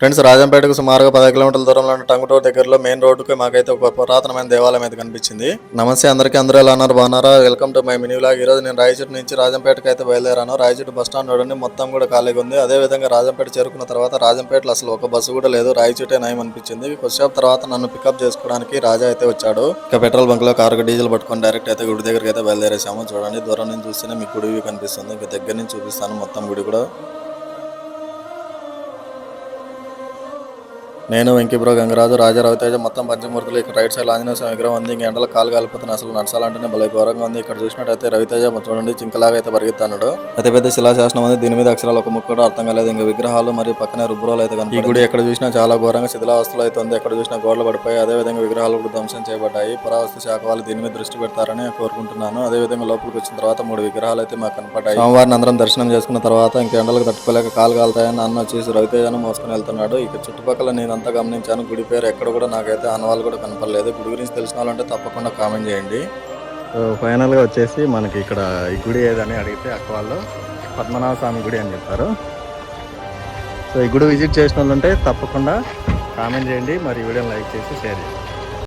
Friends, రాజంపేటకు సుమారుగా 10 కిలోమీటర్ల దూరంలో ఉన్న టంగుటూరు దగ్గరలో మెయిన్ రోడ్డుకి మాకైతే ఒక పురాతనమైన దేవాలయం అయితే కనిపించింది. నమస్తే అందరికీ, అందరూ ఎలా అన్నారు, బాగున్నారా? Welcome to my mini vlog. ఈ రోజు నేను రాయచోటి నుంచి రాజంపేటకి అయితే బయలుదేరాను. రాయచోటి బస్ స్టాండ్ చూడండి, మొత్తం కూడా ఖాళీగా ఉంది. అదే విధంగా రాజంపేట చేరుకున్న తర్వాత రాజంపేటలో అసలు ఒక బస్సు కూడా లేదు. రాయచోటే నయం అనిపించింది. కొద్దిసేపు తర్వాత నన్ను పికప్ చేసుకోవడానికి రాజా అయితే వచ్చాడు. ఇక పెట్రోల్ బంక్ లో కారుకు డీజిల్ పట్టుకొని డైరెక్ట్ అయితే గుడి దగ్గరికి అయితే బయలుదేరేసాము. చూడండి, దూరం నుంచి చూస్తేనే మీకు గుడి కనిపిస్తుంది. ఇంకా దగ్గర నుంచి చూపిస్తాను మొత్తం గుడి కూడా. నేను, వెంకీ బ్రో, గంగరాజు, రాజా, రవితేజ మొత్తం పంచమూర్తులు. ఇక్కడ రైట్ సైడ్ ఆంజనేయ స్వామి విగ్రహం ఉంది. ఇంక ఎండలో కాలు కాలిపోతున్నా, అసలు నడచాలంటేనే భలే ఘోరంగా ఉంది. ఇక్కడ చూసినట్టయితే రవితేజ చూడండి చింకలాగా అయితే పరిగెత్తాడు. అతి పెద్ద శిలాశాసనం ఉంది. దీని మీద అక్షరాలు ఒక ముక్క కూడా అర్థం కాలేదు. ఇంకా విగ్రహాలు మరియు పక్కనే రుబ్రోలు అయితే కనిపి ఈ గుడి ఎక్కడ చూసినా చాలా ఘోరంగా శిథిలావస్థలో అయితే ఉంది. ఎక్కడ చూసినా గోడలు పడిపోయి, అదే విధంగా విగ్రహాలు కూడా ధ్వంసం చేయబడ్డాయి. పురావస్తు శాఖ వాళ్ళు దీని మీద దృష్టి పెడతారని కోరుకుంటున్నాను. అదే విధంగా లోపలికి వచ్చిన తర్వాత 3 విగ్రహాలు అయితే మాకు కనపడ్డాయి. సోమవారం అందరం దర్శనం చేసుకున్న తర్వాత ఇంక ఎండలకు తట్టుకోలేక కాలు కాలుతాయని అన్న వచ్చేసి రవితేజను మోసుకొని వెళ్తున్నాడు. ఇక చుట్టుపక్కల నేనంతా గమనించాను. గుడి పేరు ఎక్కడ కూడా నాకైతే ఆనవాళ్ళు కూడా కనపడలేదు. గుడి గురించి తెలిసిన వాళ్ళంటే తప్పకుండా కామెంట్ చేయండి. సో ఫైనల్గా వచ్చేసి మనకి ఇక్కడ ఈ గుడి ఏదని అడిగితే అక్క వాళ్ళు పద్మనాభ స్వామి గుడి అని చెప్పారు. సో ఈ గుడి విజిట్ చేసిన వాళ్ళు ఉంటే తప్పకుండా కామెంట్ చేయండి, మరి వీడియోని లైక్ చేసి షేర్ చేయండి.